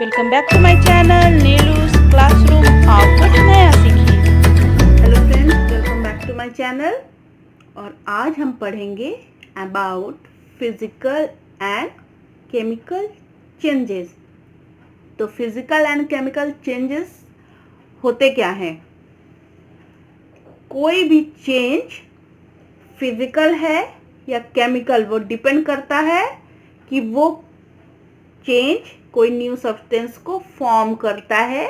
Welcome back to my channel Neelu's classroom. आओ कुछ नया सीखिए। Hello friends, welcome back to my channel. और आज हम पढ़ेंगे about physical and chemical changes. तो फिजिकल एंड केमिकल चेंजेस होते क्या हैं? कोई भी चेंज फिजिकल है या केमिकल, वो डिपेंड करता है कि वो चेंज कोई न्यू सब्सटेंस को फॉर्म करता है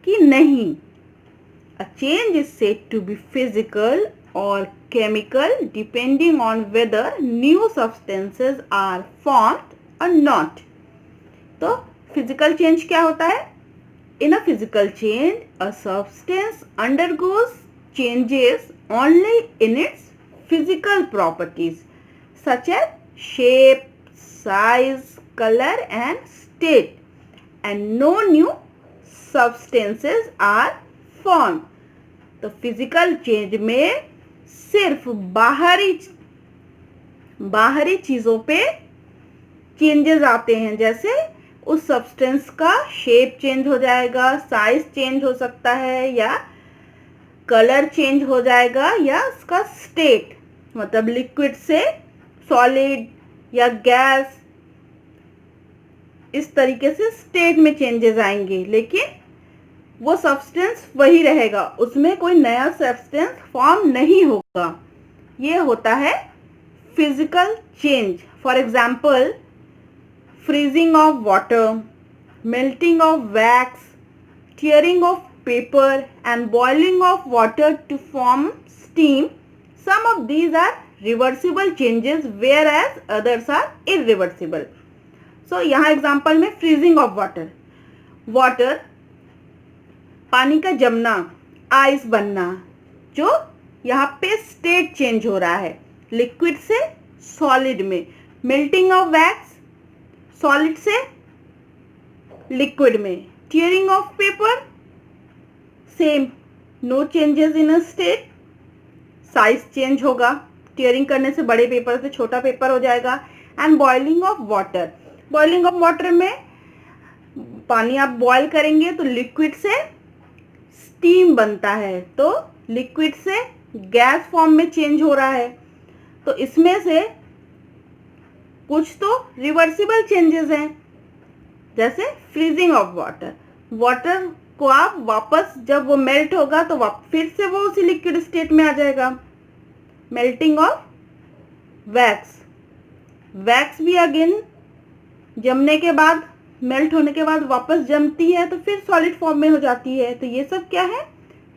कि नहीं। A change is said to be physical or chemical depending on whether new substances are formed or not. तो physical change क्या होता है? In a physical change, a substance undergoes changes only in its physical properties such as shape, size, color and state, and no new substances are form. तो physical change में सिर्फ बाहरी चीजों पे चेंजेस आते हैं, जैसे उस सब्सटेंस का शेप चेंज हो जाएगा, साइज चेंज हो सकता है या कलर चेंज हो जाएगा, या उसका स्टेट मतलब लिक्विड से सॉलिड या गैस, इस तरीके से स्टेट में चेंजेस आएंगे। लेकिन वो सब्सटेंस वही रहेगा, उसमें कोई नया सब्सटेंस फॉर्म नहीं होगा। ये होता है physical change. For example, freezing of water, melting of wax, tearing of paper and boiling of water to form steam. Some of these are reversible changes whereas others are irreversible. So यहाँ example में freezing of water पानी का जमना, ice बनना, जो यहाँ पे state change हो रहा है लिक्विड से सॉलिड में। मेल्टिंग ऑफ वैक्स, सॉलिड से लिक्विड में। Tearing of paper, same, no changes in a state, size change होगा, टियरिंग करने से बड़े पेपर से छोटा पेपर हो जाएगा। एंड बॉइलिंग ऑफ वाटर में पानी आप बॉयल करेंगे तो लिक्विड से स्टीम बनता है, तो लिक्विड से गैस फॉर्म में चेंज हो रहा है। तो इसमें से कुछ तो रिवर्सिबल चेंजेस हैं, जैसे फ्रीजिंग ऑफ वाटर को आप वापस, जब वो मेल्ट होगा तो फिर से वो उसी लिक्विड स्टेट में आ जाएगा। मेल्टिंग ऑफ वैक्स भी अगेन जमने के बाद, मेल्ट होने के बाद वापस जमती है तो फिर सॉलिड फॉर्म में हो जाती है। तो ये सब क्या है?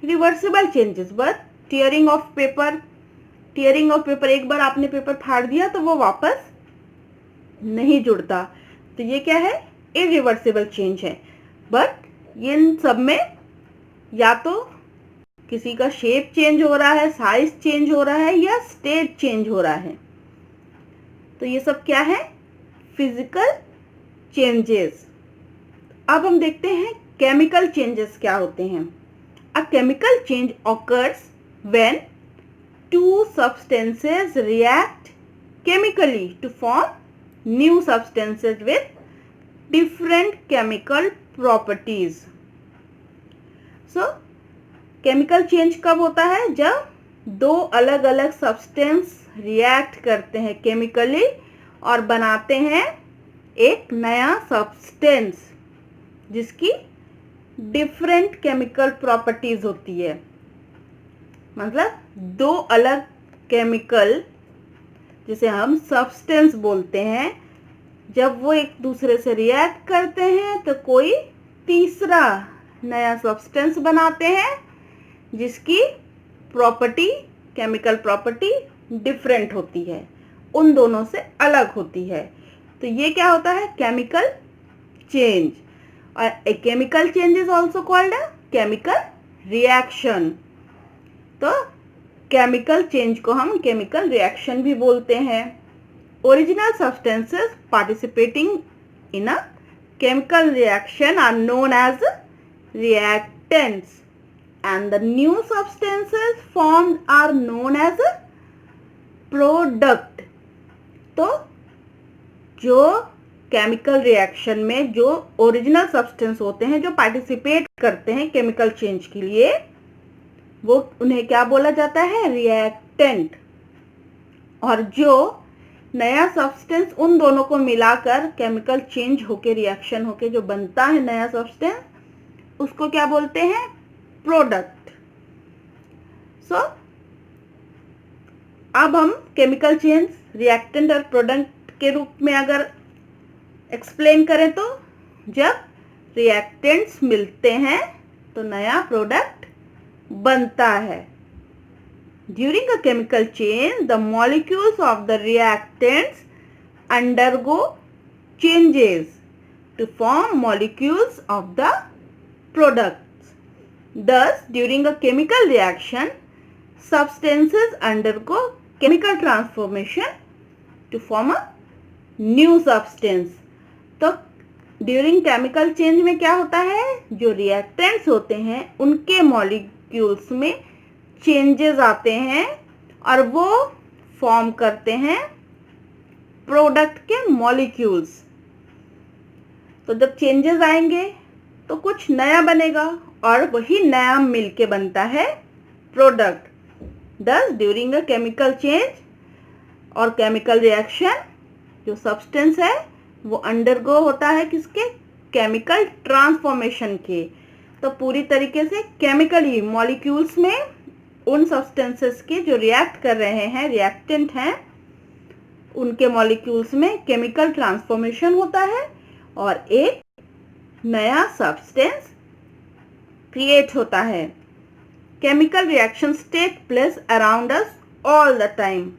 Reversible changes. But tearing of paper, एक बार आपने पेपर फाड़ दिया तो वो वापस नहीं जुड़ता, तो ये क्या है? इरिवर्सिबल चेंज है। बट इन सब में या तो किसी का शेप चेंज हो रहा है, साइज चेंज हो रहा है या स्टेट चेंज हो रहा है। तो ये सब क्या है? Physical changes. अब हम देखते हैं केमिकल चेंजेस क्या होते हैं। A chemical change occurs when two substances react chemically to form new substances with different chemical properties. So chemical change कब होता है? जब दो अलग अलग सब्सटेंस रिएक्ट करते हैं केमिकली और बनाते हैं एक नया सब्सटेंस जिसकी डिफरेंट केमिकल प्रॉपर्टीज होती है। मतलब दो अलग केमिकल, जिसे हम सब्सटेंस बोलते हैं, जब वो एक दूसरे से रिएक्ट करते हैं तो कोई तीसरा नया सब्सटेंस बनाते हैं जिसकी प्रॉपर्टी, केमिकल प्रॉपर्टी डिफरेंट होती है, उन दोनों से अलग होती है। तो ये क्या होता है? Chemical change. और a chemical change is also called a chemical reaction. तो केमिकल चेंज को हम केमिकल रिएक्शन भी बोलते हैं। Original substances participating in a chemical reaction are known as reactants and the new substances formed are known as product। तो जो chemical reaction में जो ओरिजिनल सब्सटेंस होते हैं, जो पार्टिसिपेट करते हैं केमिकल चेंज के लिए, वो उन्हें क्या बोला जाता है? रिएक्टेंट। और जो नया सब्सटेंस उन दोनों को मिलाकर केमिकल चेंज होके, रिएक्शन होके जो बनता है नया सब्सटेंस, उसको क्या बोलते हैं? प्रोडक्ट। सो अब हम केमिकल चेंज, रिएक्टेंट और प्रोडक्ट के रूप में अगर एक्सप्लेन करें तो जब रिएक्टेंट्स मिलते हैं तो नया प्रोडक्ट बनता है। During a chemical change the molecules of the reactants undergo changes to form molecules of the products. Thus, during a chemical reaction, substances undergo chemical transformation to form a new substance. तो during chemical change में क्या होता है? जो reactants होते हैं उनके molecules में चेंजेस आते हैं और वो फॉर्म करते हैं प्रोडक्ट के मॉलिक्यूल्स। तो जब चेंजेस आएंगे तो कुछ नया बनेगा और वही नया मिलके बनता है product. Thus, during a chemical change और केमिकल रिएक्शन, जो सब्सटेंस है वो अंडरगो होता है किसके? केमिकल ट्रांसफॉर्मेशन के। तो पूरी तरीके से केमिकली मॉलिक्यूल्स में उन सब्सटेंसेस के जो रिएक्ट कर रहे हैं, रिएक्टेंट हैं, उनके मॉलिक्यूल्स में केमिकल ट्रांसफॉर्मेशन होता है और एक नया सब्सटेंस क्रिएट होता है। Chemical reactions take place around us all the time.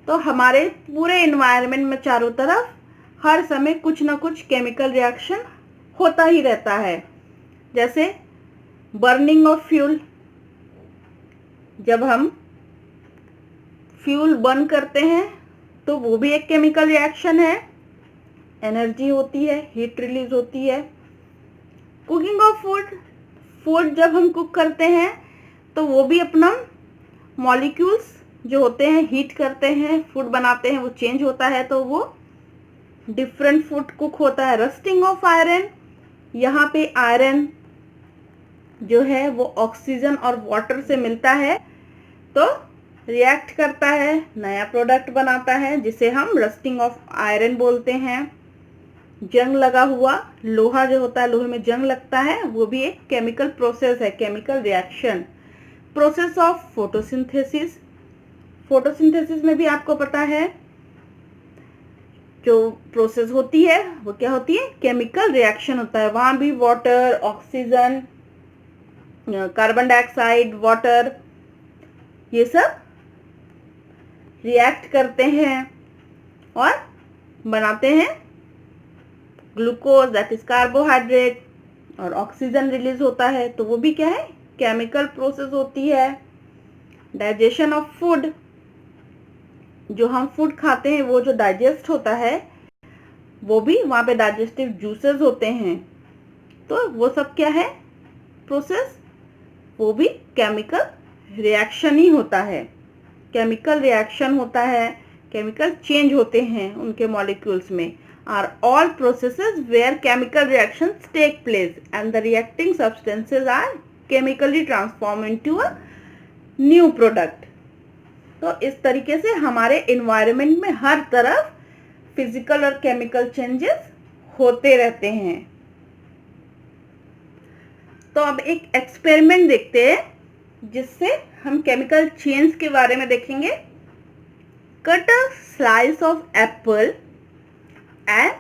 तो हमारे पूरे एनवायरनमेंट में चारों तरफ हर समय कुछ ना कुछ केमिकल रिएक्शन होता ही रहता है। जैसे बर्निंग ऑफ फ्यूल, जब हम फ्यूल बर्न करते हैं तो वो भी एक केमिकल रिएक्शन है, एनर्जी होती है, हीट रिलीज होती है। कुकिंग ऑफ फूड, फूड जब हम कुक करते हैं तो वो भी अपना मॉलिक्यूल्स जो होते हैं हीट करते हैं, फूड बनाते हैं, वो चेंज होता है तो वो डिफरेंट फूड कुक होता है। रस्टिंग ऑफ आयरन, यहाँ पे आयरन जो है वो ऑक्सीजन और वाटर से मिलता है तो रिएक्ट करता है, नया प्रोडक्ट बनाता है जिसे हम रस्टिंग ऑफ आयरन बोलते हैं। जंग लगा हुआ लोहा जो होता है, लोहे में जंग लगता है, वो भी एक केमिकल प्रोसेस है, chemical reaction. Process of photosynthesis, photosynthesis में भी आपको पता है जो प्रोसेस होती है वो क्या होती है? केमिकल रिएक्शन होता है। वहां भी water, oxygen, carbon dioxide, water, ये सब रिएक्ट करते हैं और बनाते हैं ग्लूकोज, दैट इज कार्बोहाइड्रेट, और ऑक्सीजन रिलीज होता है तो वो भी क्या है? केमिकल प्रोसेस होती है। डाइजेशन ऑफ फूड, जो हम फूड खाते हैं वो जो डाइजेस्ट होता है वो भी वहाँ पे डाइजेस्टिव जूसेस होते हैं तो वो सब क्या है? प्रोसेस, वो भी केमिकल रिएक्शन ही होता है। केमिकल रिएक्शन होता है, केमिकल चेंज होते हैं उनके मॉलिक्यूल्स में। Are all processes where chemical reactions take place and the reacting substances are chemically transform into a new product. तो इस तरीके से हमारे एनवायरनमेंट में हर तरफ फिजिकल और केमिकल चेंजेस होते रहते हैं। तो अब एक एक्सपेरिमेंट देखते हैं जिससे हम केमिकल चेंज के बारे में देखेंगे। Cut a slice of apple and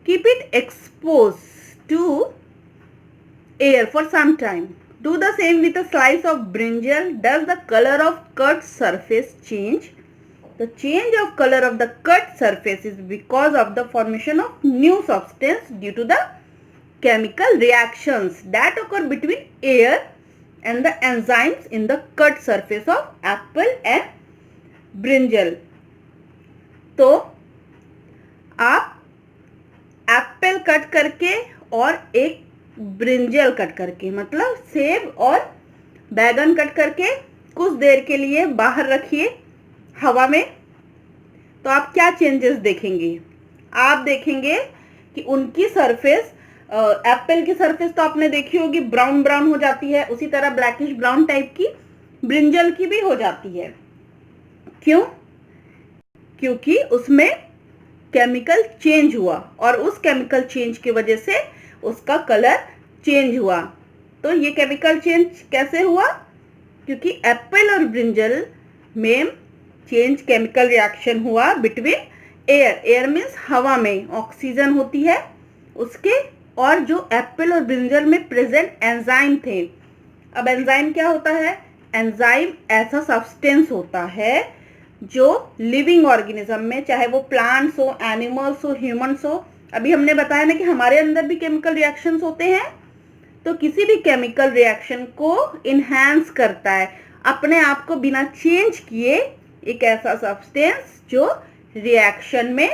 keep it expose to air for some time. Do the same with a slice of brinjal. Does the color of cut surface change? The change of color of the cut surface is because of the formation of new substance due to the chemical reactions that occur between air and the enzymes in the cut surface of apple and brinjal. तो आप Apple cut करके और एक brinjal cut करके, मतलब सेब और बैगन कट करके कुछ देर के लिए बाहर रखिए हवा में, तो आप क्या चेंजेस देखेंगे? आप देखेंगे कि उनकी सरफेस, एप्पल की सरफेस तो आपने देखी होगी ब्राउन ब्राउन हो जाती है, उसी तरह ब्लैकिश ब्राउन टाइप की ब्रिंजल की भी हो जाती है। क्यों? क्योंकि उसमें केमिकल चेंज हुआ और उस केमिकल चेंज की वजह से उसका कलर चेंज हुआ। तो ये केमिकल चेंज कैसे हुआ? क्योंकि एप्पल और ब्रिंजल में चेंज केमिकल रिएक्शन हुआ बिटवीन एयर, एयर मीन्स हवा में ऑक्सीजन होती है उसके, और जो एप्पल और ब्रिंजल में प्रेजेंट एंजाइम थे। अब एंजाइम क्या होता है? एंजाइम ऐसा सब्सटेंस होता है जो लिविंग ऑर्गेनिज्म में, चाहे वो प्लांट्स हो, एनिमल्स हो, ह्यूमंस हो, अभी हमने बताया ना कि हमारे अंदर भी केमिकल रिएक्शंस होते हैं, तो किसी भी केमिकल रिएक्शन को इनहैंस करता है अपने आप को बिना चेंज किए एक ऐसा सब्सटेंस जो रिएक्शन में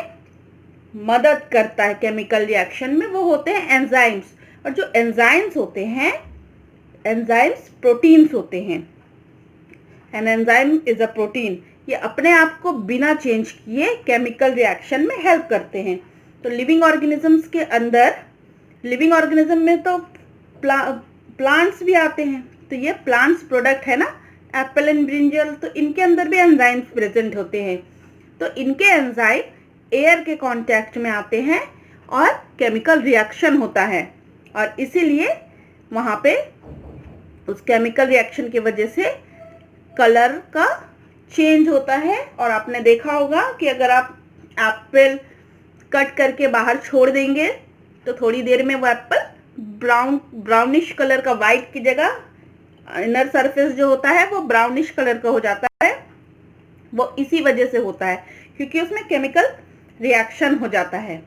मदद करता है केमिकल रिएक्शन में, वो होते हैं एंजाइम्स। और जो एंजाइम्स होते हैं, एंजाइम्स प्रोटीन्स होते हैं। An enzyme is a protein. ये अपने आप को बिना चेंज किए केमिकल रिएक्शन में हेल्प करते हैं। तो लिविंग ऑर्गेनिजम्स के अंदर, लिविंग ऑर्गेनिज्म में तो प्लांट्स भी आते हैं, तो ये प्लांट्स प्रोडक्ट है ना एप्पल एंड ब्रिंजल, तो इनके अंदर भी एंजाइम्स प्रेजेंट होते हैं। तो इनके एंजाइम एयर के कांटेक्ट में आते हैं और केमिकल रिएक्शन होता है, और इसीलिए वहाँ पे उस केमिकल रिएक्शन की वजह से कलर का चेंज होता है। और आपने देखा होगा कि अगर आप एप्पल कट करके बाहर छोड़ देंगे तो थोड़ी देर में वो एप्पल ब्राउनिश कलर का, वाइट की जगह इनर सरफेस जो होता है वो ब्राउनिश कलर का हो जाता है। वो इसी वजह से होता है क्योंकि उसमें केमिकल रिएक्शन हो जाता है।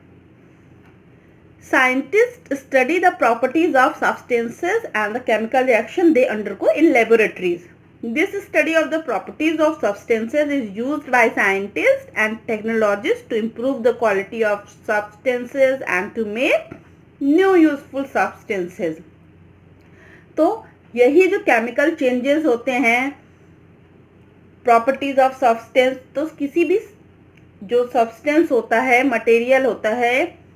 Scientists study the properties of substances and the chemical reaction they undergo in laboratories. This study of the properties of substances is used by scientists and technologists to improve the quality of substances and to make new useful substances. तो यही जो chemical changes होते हैं, properties of substance, तो किसी भी जो substance होता है, मटेरियल होता है,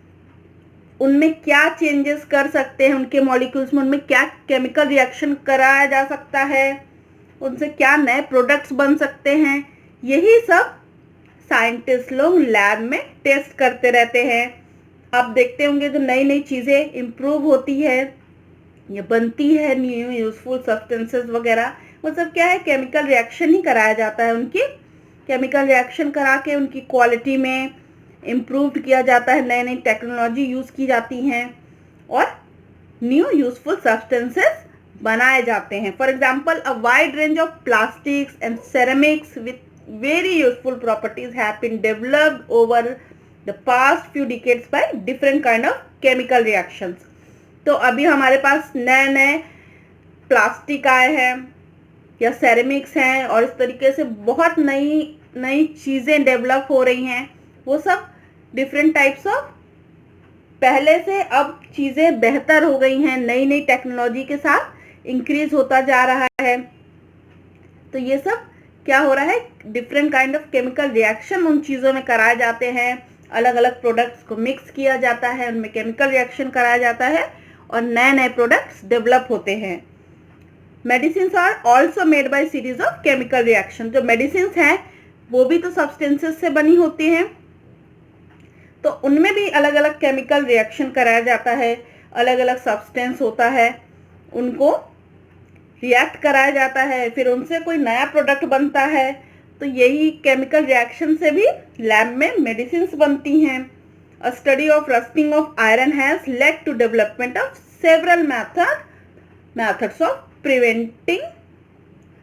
उनमें क्या चेंजेस कर सकते हैं, उनके मॉलिक्यूल्स में उनमें क्या केमिकल रिएक्शन कराया जा सकता है, उनसे क्या नए प्रोडक्ट्स बन सकते हैं, यही सब साइंटिस्ट लोग लैब में टेस्ट करते रहते हैं। आप देखते होंगे जो नई नई चीज़ें इम्प्रूव होती है या बनती है, न्यू यूजफुल सब्सटेंसेस वगैरह, वो सब क्या है, केमिकल रिएक्शन ही कराया जाता है। उनकी केमिकल रिएक्शन करा के उनकी क्वालिटी में इम्प्रूव किया जाता है, नई नई टेक्नोलॉजी यूज़ की जाती हैं और न्यू यूजफुल सब्सटेंसेस बनाए जाते हैं। For example, a wide range of plastics and ceramics with very useful properties have been developed over the past few decades by different kind of chemical reactions. तो अभी हमारे पास नए नए प्लास्टिक आए हैं या सेरेमिक्स हैं और इस तरीके से बहुत नई नई चीज़ें डेवलप हो रही हैं। वो सब डिफरेंट टाइप्स ऑफ, पहले से अब चीज़ें बेहतर हो गई हैं, नई नई टेक्नोलॉजी के साथ इंक्रीज होता जा रहा है। तो ये सब क्या हो रहा है, different kind of chemical reaction उन चीज़ों में कराए जाते हैं, अलग अलग प्रोडक्ट्स को मिक्स किया जाता है, उनमें केमिकल रिएक्शन कराया जाता है और नए नए प्रोडक्ट्स डेवलप होते हैं। Medicines are also made by series of chemical reaction. जो मेडिसिन्स हैं वो भी तो सब्सटेंसेस से बनी होती हैं, तो उनमें भी अलग अलग केमिकल रिएक्शन कराया जाता है, अलग अलग सब्सटेंस होता है, उनको रिएक्ट कराया जाता है, फिर उनसे कोई नया प्रोडक्ट बनता है। तो यही केमिकल रिएक्शन से भी लैब में मेडिसिन्स बनती हैं। A study of rusting of iron has led to development of several methods of preventing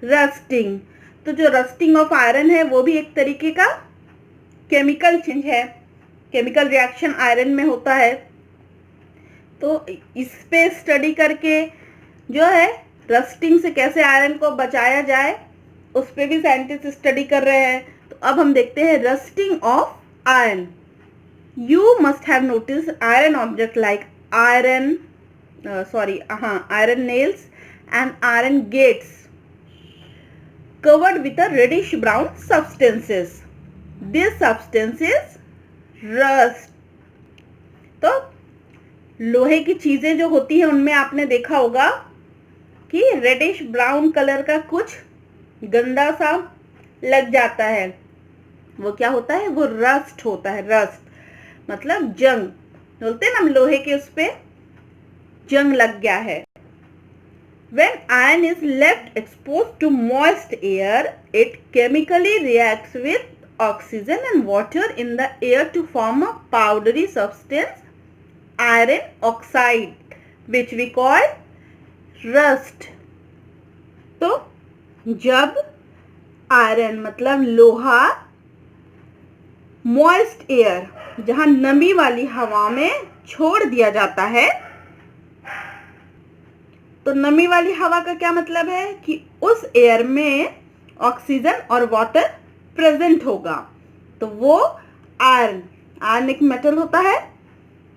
rusting. तो जो रस्टिंग ऑफ आयरन है वो भी एक तरीके का केमिकल चेंज है, केमिकल रिएक्शन आयरन में होता है। तो इस पे स्टडी करके जो है रस्टिंग से कैसे आयरन को बचाया जाए उस पे भी साइंटिस्ट स्टडी कर रहे हैं। तो अब हम देखते हैं rusting of iron. You must have notice iron object like iron nails and iron gets covered with a reddish brown substances. These substances rust तो लोहे की चीजें जो होती है उनमें आपने देखा होगा कि रेडिश ब्राउन कलर का कुछ गंदा सा लग जाता है, वो क्या होता है, वो रस्ट होता है। रस्ट मतलब जंग बोलते हैं ना, हम लोहे के उस पे जंग लग गया है। When iron is left exposed to moist air, it chemically reacts with oxygen and water in the air to form a powdery substance, iron oxide, which we call rust. तो जब आयरन मतलब लोहा मॉइस्ट एयर, जहां नमी वाली हवा में छोड़ दिया जाता है, तो नमी वाली हवा का क्या मतलब है कि उस एयर में ऑक्सीजन और वाटर प्रेजेंट होगा। तो वो आयरन एक मेटल होता है,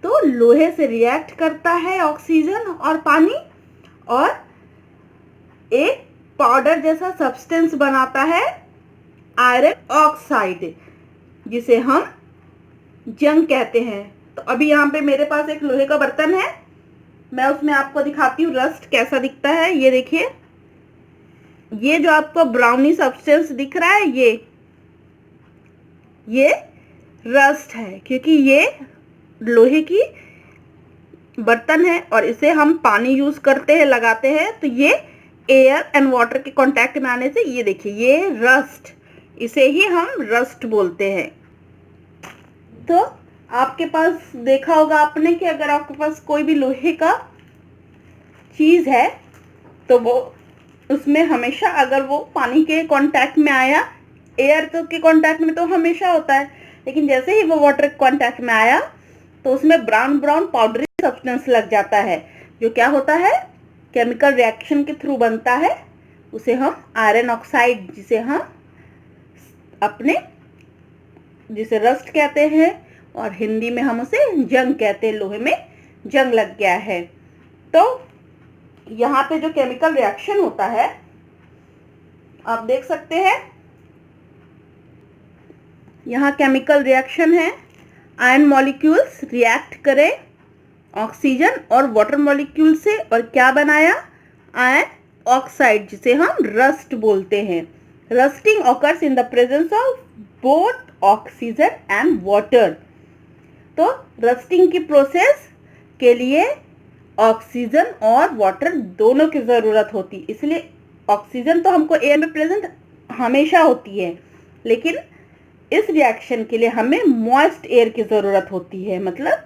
तो लोहे से रिएक्ट करता है ऑक्सीजन और पानी, और एक पाउडर जैसा सब्सटेंस बनाता है आयरन ऑक्साइड, जिसे हम जंग कहते हैं। तो अभी यहाँ पे मेरे पास एक लोहे का बर्तन है, मैं उसमें आपको दिखाती हूँ रस्ट कैसा दिखता है। ये देखिए, ये जो आपको ब्राउनी सब्सटेंस दिख रहा है, ये रस्ट है, क्योंकि ये लोहे की बर्तन है और इसे हम पानी यूज करते हैं, लगाते हैं, तो ये एयर एंड वाटर के कांटेक्ट में आने से ये देखिए ये रस्ट, इसे ही हम रस्ट बोलते हैं। तो आपके पास देखा होगा आपने कि अगर आपके पास कोई भी लोहे का चीज है तो वो उसमें हमेशा, अगर वो पानी के कांटेक्ट में आया, एयर तो के कांटेक्ट में तो हमेशा होता है, लेकिन जैसे ही वो वाटर के कांटेक्ट में आया तो उसमें ब्राउन ब्राउन पाउडरी सब्सटेंस लग जाता है, जो क्या होता है, केमिकल रिएक्शन के थ्रू बनता है, उसे हम आयरन ऑक्साइड, जिसे रस्ट कहते हैं, और हिंदी में हम उसे जंग कहते हैं, लोहे में जंग लग गया है। तो यहाँ पे जो केमिकल रिएक्शन होता है आप देख सकते हैं, यहाँ केमिकल रिएक्शन है, आयरन मॉलिक्यूल्स रिएक्ट करें ऑक्सीजन और वाटर मॉलिक्यूल से, और क्या बनाया, आयरन ऑक्साइड, जिसे हम रस्ट बोलते हैं। Rusting occurs in the presence of both oxygen and water. तो रस्टिंग की प्रोसेस के लिए ऑक्सीजन और वाटर दोनों की ज़रूरत होती, इसलिए ऑक्सीजन तो हमको एयर में प्रेजेंट हमेशा होती है, लेकिन इस रिएक्शन के लिए हमें मॉइस्ट एयर की ज़रूरत होती है। मतलब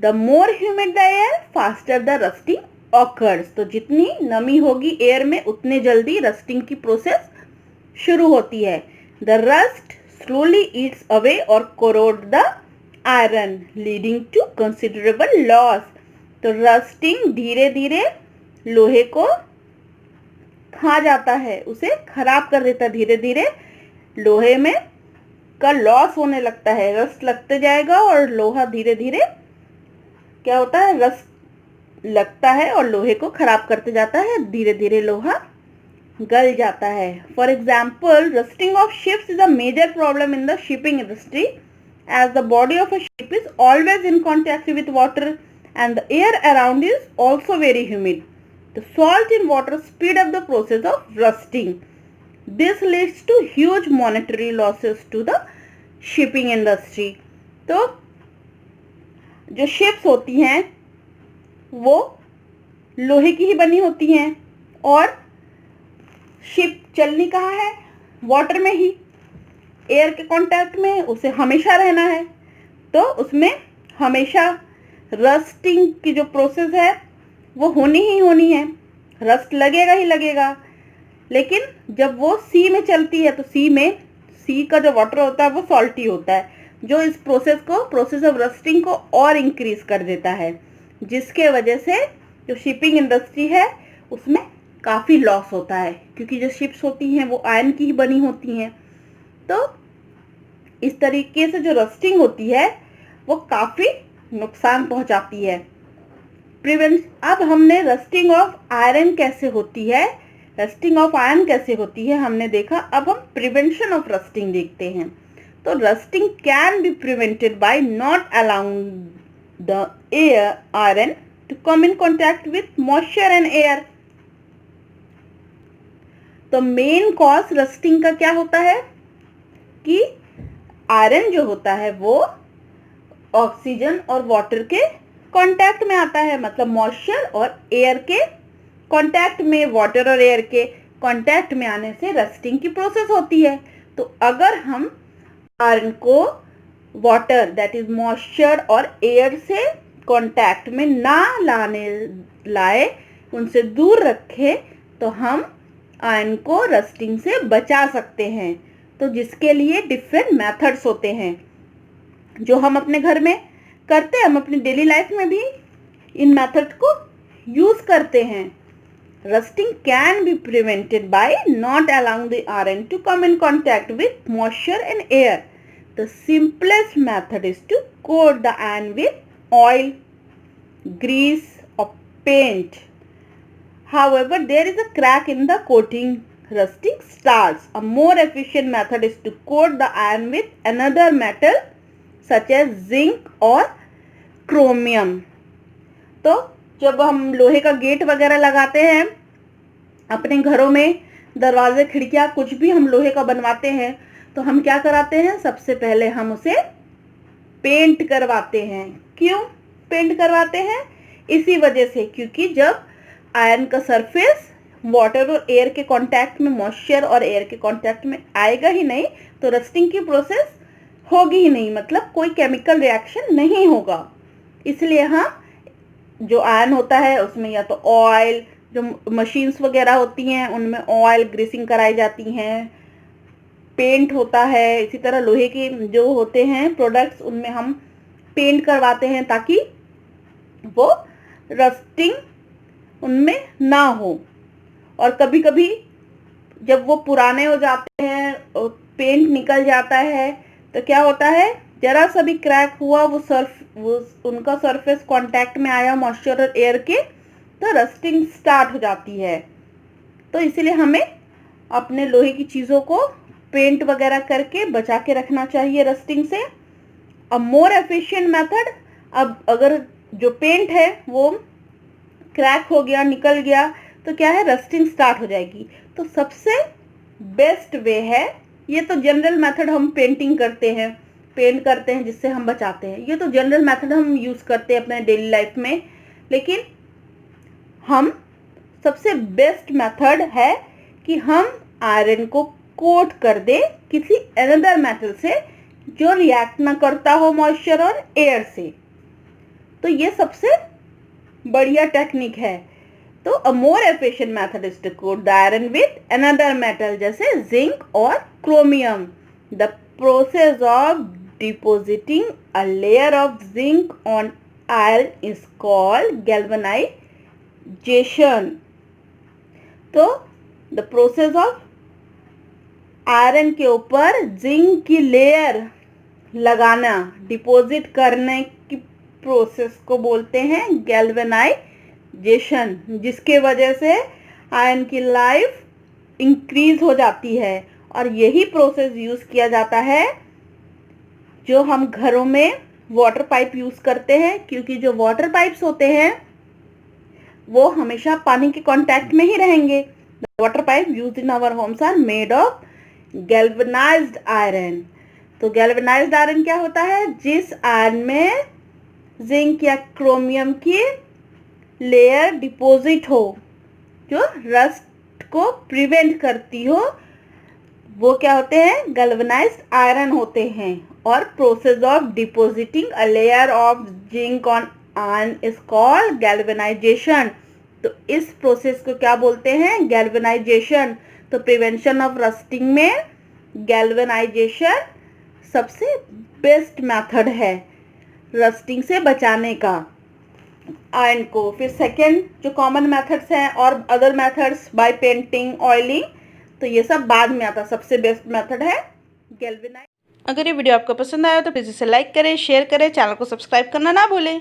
the more humid the air faster the rusting occurs. तो जितनी नमी होगी एयर में उतने जल्दी रस्टिंग की प्रोसेस शुरू होती है। The rust slowly eats away और corrode the iron leading to considerable loss. तो रस्टिंग धीरे धीरे लोहे को खा जाता है, उसे खराब कर देता है, धीरे धीरे लोहे में का लॉस होने लगता है, रस्ट लगते जाएगा और लोहा धीरे धीरे क्या होता है, रस्ट लगता है और लोहे को खराब करते जाता है, धीरे धीरे लोहा गल जाता है। For example, rusting of ships is a major problem in the shipping industry as the body of a ship is always in contact with water and the air around is also very humid. The salt in water speed up the process of rusting. This leads to huge monetary losses to the shipping industry. तो जो ships होती हैं वो लोहे की ही बनी होती हैं, और शिप चलनी कहाँ है, वाटर में ही, एयर के कांटेक्ट में उसे हमेशा रहना है, तो उसमें हमेशा रस्टिंग की जो प्रोसेस है वो होनी ही होनी है, रस्ट लगेगा ही लगेगा। लेकिन जब वो सी में चलती है तो सी का जो वाटर होता है वो सॉल्टी होता है, जो इस प्रोसेस ऑफ रस्टिंग को और इंक्रीज कर देता है, जिसके वजह से जो शिपिंग इंडस्ट्री है उसमें काफ़ी लॉस होता है, क्योंकि जो शिप्स होती हैं वो आयरन की ही बनी होती हैं। तो इस तरीके से जो रस्टिंग होती है वो काफ़ी नुकसान पहुंचाती है। अब हमने रस्टिंग ऑफ आयरन कैसे होती है, रस्टिंग ऑफ आयरन कैसे होती है हमने देखा। अब हम प्रिवेंशन ऑफ रस्टिंग देखते हैं। तो rusting can be prevented by not allowing the iron to come in contact with moisture and air. तो मेन कॉज रस्टिंग का क्या होता है कि आयरन जो होता है वो ऑक्सीजन और वाटर के कांटेक्ट में आता है, मतलब मॉइस्चर और एयर के कांटेक्ट में, वाटर और एयर के कांटेक्ट में आने से रस्टिंग की प्रोसेस होती है। तो अगर हम आयरन को वाटर दैट इज मॉइस्चर और एयर से कांटेक्ट में ना लाए, उनसे दूर रखें, तो हम आयरन को रस्टिंग से बचा सकते हैं। तो जिसके लिए डिफरेंट मेथड्स होते हैं जो हम अपने घर में करते हैं, हम अपनी डेली लाइफ में भी इन मेथड को यूज करते हैं। Rusting can be prevented by not allowing the iron to come in contact with moisture and air. The simplest method is to coat the iron with oil, grease or paint. However, there is a crack in the coating. Rusting starts. A more efficient method is to coat the iron with another metal such as zinc or chromium. तो जब हम लोहे का gate वगैरह लगाते हैं अपने घरों में, दरवाजे खिड़कियां कुछ भी हम लोहे का बनवाते हैं, तो हम क्या कराते हैं, सबसे पहले हम उसे पेंट करवाते हैं। क्यों पेंट करवाते हैं? इसी वजह से, क्योंकि जब आयरन का सरफेस वाटर और एयर के कांटेक्ट में, मॉइस्चर और एयर के कांटेक्ट में आएगा ही नहीं, तो रस्टिंग की प्रोसेस होगी ही नहीं, मतलब कोई केमिकल रिएक्शन नहीं होगा। इसलिए हम जो आयरन होता है उसमें या तो ऑयल, जो मशीन्स वगैरह होती हैं उनमें ऑयल ग्रीसिंग कराई जाती हैं, पेंट होता है, इसी तरह लोहे के जो होते हैं प्रोडक्ट्स उनमें हम पेंट करवाते हैं ताकि वो रस्टिंग उनमें ना हो। और कभी कभी जब वो पुराने हो जाते हैं और पेंट निकल जाता है, तो क्या होता है, जरा सा भी क्रैक हुआ, वो उनका सरफेस कांटेक्ट में आया मॉइस्चर और एयर के, तो रस्टिंग स्टार्ट हो जाती है। तो इसलिए हमें अपने लोहे की चीज़ों को पेंट वगैरह करके बचा के रखना चाहिए रस्टिंग से। अ मोर एफिशिएंट मेथड, अब अगर जो पेंट है वो क्रैक हो गया, निकल गया, तो क्या है, रस्टिंग स्टार्ट हो जाएगी। तो सबसे बेस्ट वे है, ये तो जनरल मेथड हम पेंटिंग करते हैं, पेंट करते हैं जिससे हम बचाते हैं, ये तो जनरल मेथड हम यूज़ करते हैं अपने डेली लाइफ में। लेकिन हम सबसे बेस्ट मेथड है कि हम आयरन को कोट कर दे किसी अनदर मेटल से जो रिएक्ट ना करता हो मॉइस्चर और एयर से। तो ये सबसे बढ़िया टेक्निक है। तो a more efficient method is to coat the iron with another metal जैसे जिंक और chromium. The process of depositing a layer of zinc on iron is called galvanization. तो द प्रोसेस ऑफ आयरन के ऊपर zinc की layer लगाना, deposit करने की process को बोलते हैं गैल्वेनाइजेशन, जिसके वजह से आयरन की लाइफ इंक्रीज हो जाती है। और यही प्रोसेस यूज किया जाता है जो हम घरों में वाटर पाइप यूज करते हैं, क्योंकि जो वाटर पाइप्स होते हैं वो हमेशा पानी के कांटेक्ट में ही रहेंगे। The water pipe used in our homes are made of galvanized iron. तो गैल्वेनाइज्ड आयरन क्या होता है, जिस आयरन में जिंक या क्रोमियम की लेयर डिपॉजिट हो, जो रस्ट को प्रिवेंट करती हो, वो क्या होते हैं, गैल्वेनाइज्ड आयरन होते हैं। और process of depositing a layer of zinc on iron is called galvanization. तो इस प्रोसेस को क्या बोलते हैं, गैल्वेनाइजेशन। तो प्रिवेंशन ऑफ रस्टिंग में गैल्वेनाइजेशन सबसे बेस्ट मेथड है रस्टिंग से बचाने का आयरन को। फिर सेकेंड जो कॉमन मेथड्स हैं और other methods by painting, oiling, तो ये सब बाद में आता। सबसे बेस्ट मेथड है गैल्वेनाइज। अगर ये वीडियो आपको पसंद आया तो प्लीज़ इसे लाइक करें, शेयर करें, चैनल को सब्सक्राइब करना ना भूलें।